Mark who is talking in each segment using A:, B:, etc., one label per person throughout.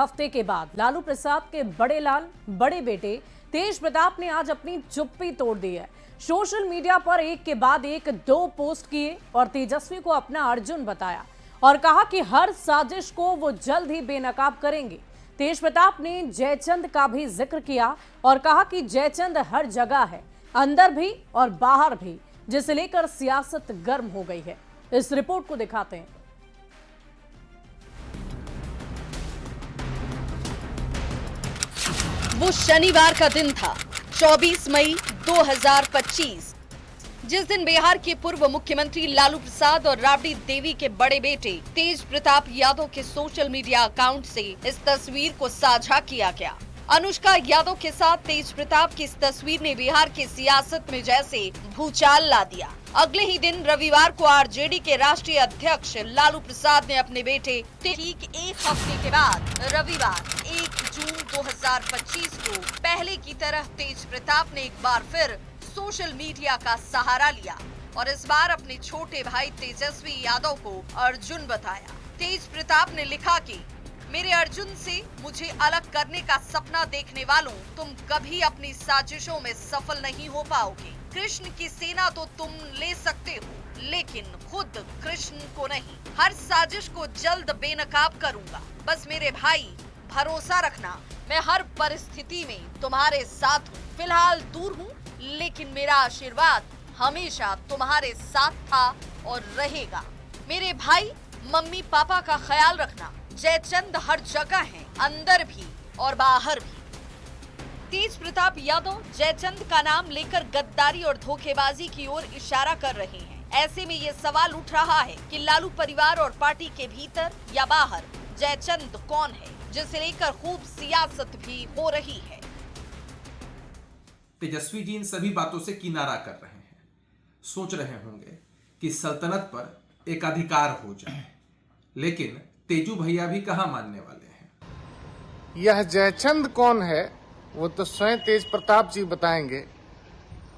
A: हफ्ते के बाद लालू प्रसाद के बड़े लाल बड़े बेटे तेज प्रताप ने आज अपनी चुप्पी तोड़ दी है। सोशल मीडिया पर एक के बाद एक दो पोस्ट किए और तेजस्वी को अपना अर्जुन बताया और कहा कि हर साजिश को वो जल्द ही बेनकाब करेंगे। तेज प्रताप ने जयचंद का भी जिक्र किया और कहा कि जयचंद हर जगह है, अंदर भी और बाहर भी, जिसे लेकर सियासत गर्म हो गई है। इस रिपोर्ट को दिखाते हैं।
B: वो शनिवार का दिन था, 24 मई 2025, जिस दिन बिहार के पूर्व मुख्यमंत्री लालू प्रसाद और राबड़ी देवी के बड़े बेटे तेज प्रताप यादव के सोशल मीडिया अकाउंट से इस तस्वीर को साझा किया गया। अनुष्का यादव के साथ तेज प्रताप की इस तस्वीर ने बिहार की सियासत में जैसे भूचाल ला दिया। अगले ही दिन रविवार को आरजेडी के राष्ट्रीय अध्यक्ष लालू प्रसाद ने अपने बेटे ठीक एक हफ्ते के बाद रविवार 1 जून 2025 को पहले की तरह तेज प्रताप ने एक बार फिर सोशल मीडिया का सहारा लिया और इस बार अपने छोटे भाई तेजस्वी यादव को अर्जुन बताया। तेज प्रताप ने लिखा कि मेरे अर्जुन से मुझे अलग करने का सपना देखने वालों, तुम कभी अपनी साजिशों में सफल नहीं हो पाओगे। कृष्ण की सेना तो तुम ले सकते हो, लेकिन खुद कृष्ण को नहीं। हर साजिश को जल्द बेनकाब करूंगा। बस मेरे भाई भरोसा रखना, मैं हर परिस्थिति में तुम्हारे साथ हूँ। फिलहाल दूर हूँ, लेकिन मेरा आशीर्वाद हमेशा तुम्हारे साथ था और रहेगा। मेरे भाई मम्मी पापा का ख्याल रखना। जयचंद हर जगह है, अंदर भी और बाहर भी। तेज प्रताप यादव जयचंद का नाम लेकर गद्दारी और धोखेबाजी की ओर इशारा कर रहे हैं। ऐसे में ये सवाल उठ रहा है कि लालू परिवार और पार्टी के भीतर या बाहर जयचंद कौन है, जिसे लेकर खूब सियासत भी हो रही है।
C: तेजस्वी जी इन सभी बातों से किनारा कर रहे हैं। सोच रहे होंगे कि सल्तनत पर एक अधिकार हो जाए, लेकिन तेजू भैया भी कहां मानने वाले हैं।
D: यह जयचंद कौन है वो तो स्वयं तेज प्रताप जी बताएंगे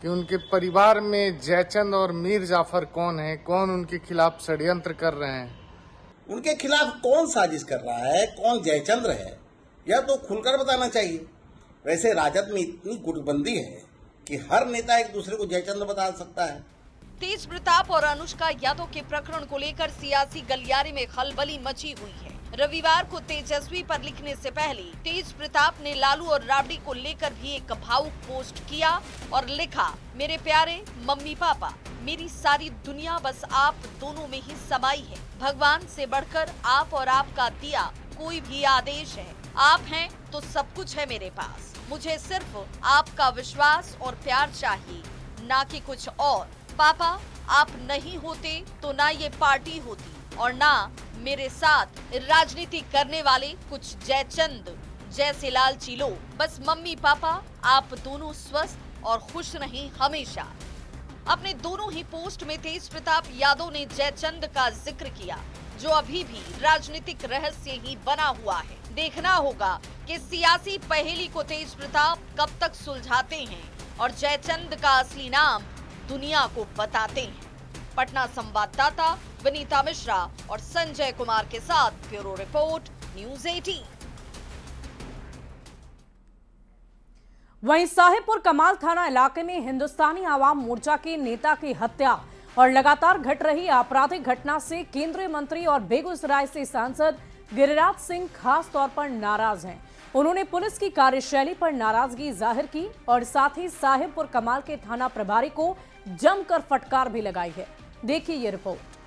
D: कि उनके परिवार में जयचंद और मीर जाफर कौन है, कौन उनके खिलाफ षड्यंत्र कर रहे हैं।
E: उनके खिलाफ कौन साजिश कर रहा है, कौन जयचंद्र है, यह तो खुलकर बताना चाहिए। वैसे राजद में इतनी गुटबंदी है कि हर नेता एक दूसरे को जयचंद्र बता सकता है।
B: तेज प्रताप और अनुष्का यादव के प्रकरण को लेकर सियासी गलियारे में खलबली मची हुई है। रविवार को तेजस्वी पर लिखने से पहले तेज प्रताप ने लालू और राबड़ी को लेकर भी एक भावुक पोस्ट किया और लिखा, मेरे प्यारे मम्मी पापा, मेरी सारी दुनिया बस आप दोनों में ही समाई है। भगवान से बढ़कर आप और आपका दिया कोई भी आदेश है। आप हैं तो सब कुछ है मेरे पास। मुझे सिर्फ आपका विश्वास और प्यार चाहिए, ना कि कुछ और। पापा, आप नहीं होते तो ना ये पार्टी होती और ना मेरे साथ राजनीति करने वाले कुछ जयचंद जैसे लालची लोग। बस मम्मी पापा, आप दोनों स्वस्थ और खुश रहें हमेशा। अपने दोनों ही पोस्ट में तेज प्रताप यादव ने जयचंद का जिक्र किया, जो अभी भी राजनीतिक रहस्य ही बना हुआ है। देखना होगा कि सियासी पहेली को तेज प्रताप कब तक सुलझाते हैं और जयचंद का असली नाम दुनिया को बताते हैं। पटना संवाददाता विनीता मिश्रा और संजय कुमार के साथ ब्यूरो रिपोर्ट, न्यूज़ 18।
A: वहीं साहेबपुर कमाल थाना इलाके में हिंदुस्तानी आवाम मोर्चा के नेता की हत्या और लगातार घट रही आपराधिक घटना से केंद्रीय मंत्री और बेगूसराय से सांसद गिरिराज सिंह खास तौर पर नाराज हैं। उन्होंने पुलिस की कार्यशैली पर नाराजगी जाहिर की और साथ ही साहेबपुर कमाल के थाना प्रभारी को जमकर फटकार भी लगाई है। देखिए ये रिपोर्ट।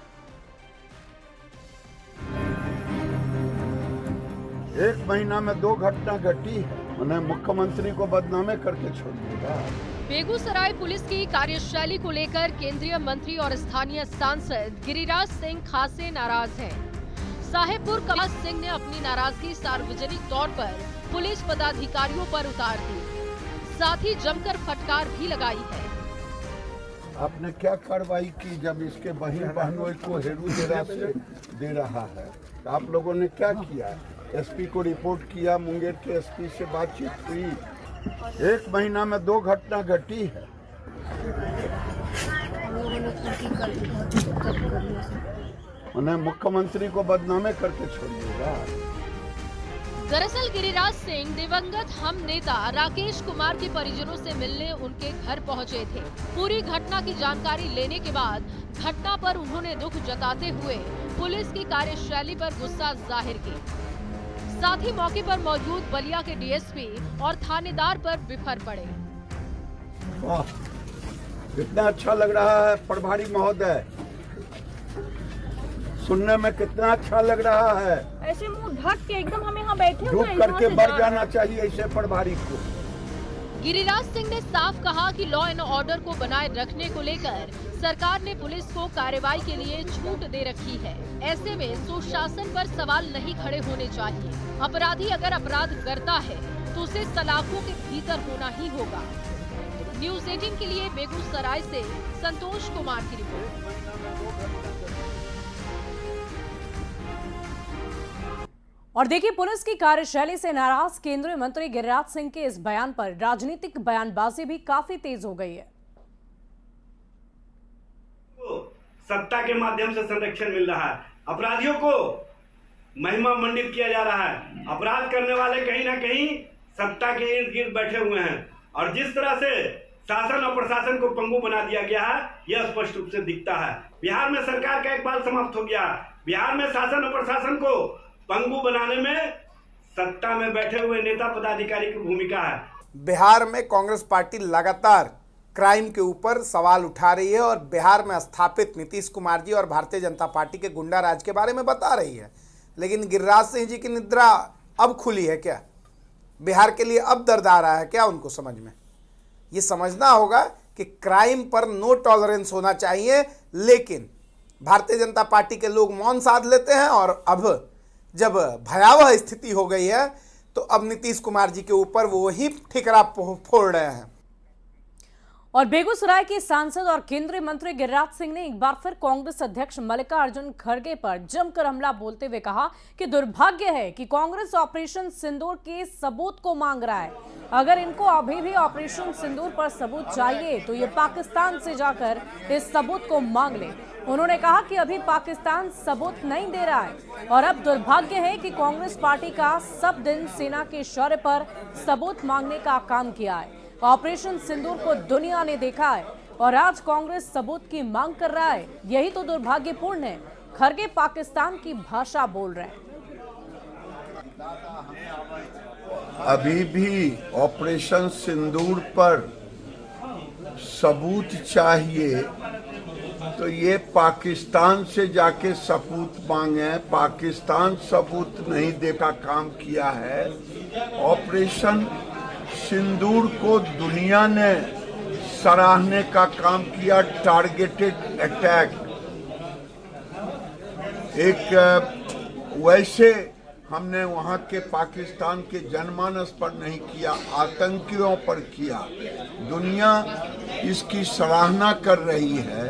F: एक महीना में 2 घटना घटी है, उन्हें मुख्यमंत्री को बदनामे करके छोड़ दिया।
G: बेगूसराय पुलिस की कार्यशैली को लेकर केंद्रीय मंत्री और स्थानीय सांसद गिरिराज सिंह खासे नाराज हैं। साहेबपुर कमाल सिंह ने अपनी नाराजगी सार्वजनिक तौर पर पुलिस पदाधिकारियों पर उतार दी, साथ ही जमकर फटकार भी लगाई है।
F: आपने क्या कार्रवाई की जब इसके बहन बहनों को हेरू हेरा से दे रहा है? आप लोगों ने क्या किया? एसपी को रिपोर्ट किया, मुंगेर के एसपी से बातचीत हुई। एक महीना में 2 घटना घटी है। उन्हें मुख्यमंत्री को बदनामे करके छोड़ देगा।
G: दरअसल गिरिराज सिंह दिवंगत हम नेता राकेश कुमार के परिजनों से मिलने उनके घर पहुंचे थे। पूरी घटना की जानकारी लेने के बाद घटना पर उन्होंने दुख जताते हुए पुलिस की कार्यशैली पर गुस्सा जाहिर की। साथ ही मौके पर मौजूद बलिया के डीएसपी और थानेदार पर बिफर पड़े।
F: वाह, कितना अच्छा लग रहा है प्रभारी महोदय, सुनने में कितना अच्छा लग रहा है।
H: ऐसे मुंह ढक के एकदम हम यहाँ बैठे हुए हैं,
F: रुक करके बढ़ जाना चाहिए ऐसे प्रभारी को।
G: गिरिराज सिंह ने साफ कहा कि लॉ एंड ऑर्डर को बनाए रखने को लेकर सरकार ने पुलिस को कार्रवाई के लिए छूट दे रखी है। ऐसे में सुशासन पर सवाल नहीं खड़े होने चाहिए। अपराधी अगर अपराध करता है तो उसे सलाखों के भीतर होना ही होगा। न्यूज़ 18 के लिए बेगूसराय से संतोष कुमार की रिपोर्ट।
A: और देखिए, पुलिस की कार्यशैली से नाराज केंद्रीय मंत्री गिरिराज सिंह के इस बयान पर राजनीतिक बयानबाजी भी काफी तेज हो गई है।
I: सत्ता के माध्यम से संरक्षण मिल रहा है, अपराधियों को महिमा मंडित किया जा रहा है। अपराध करने वाले कहीं ना कहीं सत्ता के इर्द गिर्द बैठे हुए हैं और जिस तरह से शासन और प्रशासन को पंगु बना दिया गया है, यह स्पष्ट रूप से दिखता है। बिहार में सरकार का एक बार समाप्त हो गया। बिहार में शासन और प्रशासन को पंगु बनाने में सत्ता में बैठे हुए नेता पदाधिकारी की भूमिका है।
J: बिहार में कांग्रेस पार्टी लगातार क्राइम के ऊपर सवाल उठा रही है और बिहार में स्थापित नीतीश कुमार जी और भारतीय जनता पार्टी के गुंडा राज के बारे में बता रही है। लेकिन गिरिराज सिंह जी की निद्रा अब खुली है क्या? बिहार के लिए अब दर्द आ रहा है क्या उनको समझ में? ये समझना होगा कि क्राइम पर नो टॉलरेंस होना चाहिए, लेकिन भारतीय जनता पार्टी के लोग मौन साध लेते हैं और अब जब भयावह स्थिति हो गई है तो अब नीतीश कुमार जी के ऊपर वो ही ठिकरा फोड़ रहे हैं।
A: और बेगूसराय के सांसद और केंद्रीय मंत्री गिरिराज सिंह ने एक बार फिर कांग्रेस अध्यक्ष मल्लिकार्जुन खड़गे पर जमकर हमला बोलते हुए कहा कि दुर्भाग्य है कि कांग्रेस ऑपरेशन सिंदूर के सबूत को मांग रहा है। अगर इनको अभी भी ऑपरेशन सिंदूर पर सबूत चाहिए तो ये पाकिस्तान से जाकर इस सबूत को मांग ले। उन्होंने कहा कि अभी पाकिस्तान सबूत नहीं दे रहा है और अब दुर्भाग्य है कि कांग्रेस पार्टी का सब दिन सेना के शौर्य पर सबूत मांगने का काम किया है। ऑपरेशन सिंदूर को दुनिया ने देखा है और आज कांग्रेस सबूत की मांग कर रहा है। यही तो दुर्भाग्यपूर्ण है। खड़गे पाकिस्तान की भाषा बोल रहे हैं।
F: अभी भी ऑपरेशन सिंदूर पर सबूत चाहिए तो ये पाकिस्तान से जाके सबूत मांगे। पाकिस्तान सबूत नहीं देने का काम किया है। ऑपरेशन सिंदूर को दुनिया ने सराहने का काम किया। टारगेटेड अटैक, एक वैसे हमने वहां के पाकिस्तान के जनमानस पर नहीं किया, आतंकियों पर किया। दुनिया इसकी सराहना कर रही है।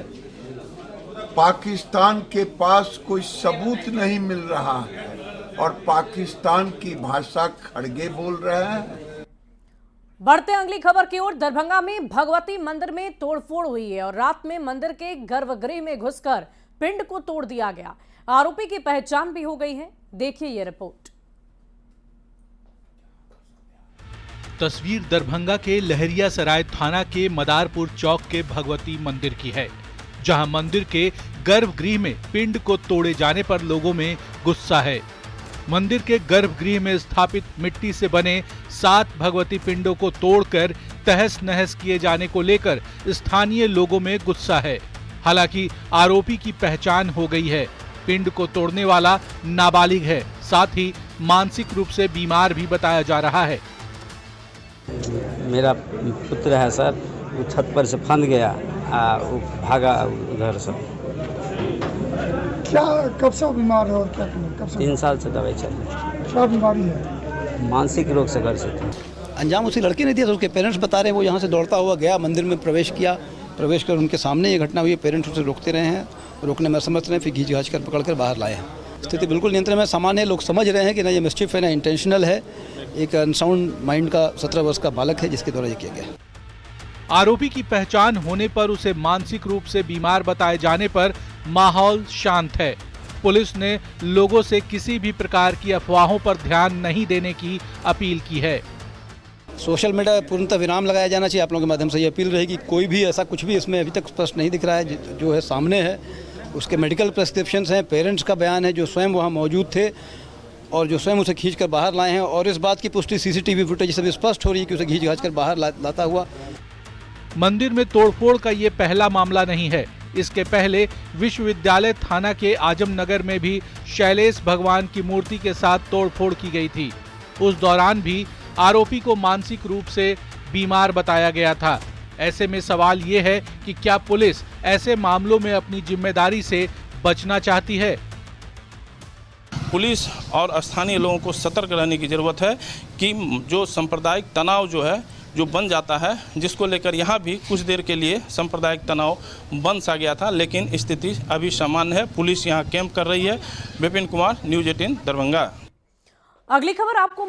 F: पाकिस्तान के पास कोई सबूत नहीं मिल रहा है और पाकिस्तान की भाषा खड़गे बोल रहे हैं।
A: बढ़ते अगली खबर की ओर। दरभंगा में भगवती मंदिर में तोड़फोड़ हुई है और रात में मंदिर के गर्भगृह में घुसकर पिंड को तोड़ दिया गया। आरोपी की पहचान भी हो गई है। देखिए ये रिपोर्ट।
K: तस्वीर दरभंगा के लहरियासराय थाना के मदारपुर चौक के भगवती मंदिर की है, जहां मंदिर के गर्भगृह में पिंड को तोड़े जाने पर लोगों में गुस्सा है। मंदिर के गर्भगृह में स्थापित मिट्टी से बने 7 भगवती पिंडों को तोड़कर तहस नहस किए जाने को लेकर स्थानीय लोगों में गुस्सा है। हालांकि आरोपी की पहचान हो गई है। पिंड को तोड़ने वाला नाबालिग है, साथ ही मानसिक रूप से बीमार भी बताया जा रहा है।
L: मेरा पुत्र है सर, वो छत पर से फंद गया, वो भागा उधर से।
M: क्या कब से बीमार है और क्या कब से?
L: 3 साल से दवाई चल रही है।
M: क्या बीमारी है?
L: मानसिक रोग से ग्रसित है।
N: अंजाम उसी लड़के ने दिया तो उसके पेरेंट्स बता रहे हैं वो यहाँ से दौड़ता हुआ गया, मंदिर में प्रवेश किया। प्रवेश कर उनके सामने ये घटना हुई। पेरेंट्स उसे रोकते रहे हैं, रोकने में असमर्थ रहे, फिर घींच घाच कर पकड़ कर बाहर लाए हैं। स्थिति बिल्कुल नियंत्रण में, सामान्य लोग समझ रहे हैं कि ना ये मिस्चिफ है ना इंटेंशनल है। एक अनसाउंड माइंड का 17 वर्ष का बालक है जिसके द्वारा ये किया गया।
K: आरोपी की पहचान होने पर उसे मानसिक रूप से बीमार बताए जाने पर माहौल शांत है। पुलिस ने लोगों से किसी भी प्रकार की अफवाहों पर ध्यान नहीं देने की अपील की है।
N: सोशल मीडिया पूर्णतः विराम लगाया जाना चाहिए। आप लोगों के माध्यम से ये अपील रहेगी, कोई भी ऐसा कुछ भी इसमें अभी तक स्पष्ट नहीं दिख रहा है। जो है सामने है उसके मेडिकल प्रेस्क्रिप्शंस हैं, पेरेंट्स का बयान है जो स्वयं वहाँ मौजूद थे और जो स्वयं उसे खींच कर बाहर लाए हैं, और इस बात की पुष्टि सीसीटीवी फुटेज से भी स्पष्ट हो रही है कि उसे खींच घाच कर बाहर लाता हुआ।
K: मंदिर में तोड़फोड़ का ये पहला मामला नहीं है। इसके पहले विश्वविद्यालय थाना के आजमनगर में भी शैलेश भगवान की मूर्ति के साथ तोड़फोड़ की गई थी। उस दौरान भी आरोपी को मानसिक रूप से बीमार बताया गया था। ऐसे में सवाल ये है कि क्या पुलिस ऐसे मामलों में अपनी जिम्मेदारी से बचना चाहती है?
O: पुलिस और स्थानीय लोगों को सतर्क रहने की जरूरत है कि जो सांप्रदायिक तनाव जो है जो बन जाता है, जिसको लेकर यहाँ भी कुछ देर के लिए सांप्रदायिक तनाव बन सा गया था, लेकिन स्थिति अभी सामान्य है। पुलिस यहाँ कैंप कर रही है। विपिन कुमार, न्यूज़ 18 दरभंगा।
A: अगली खबर आपको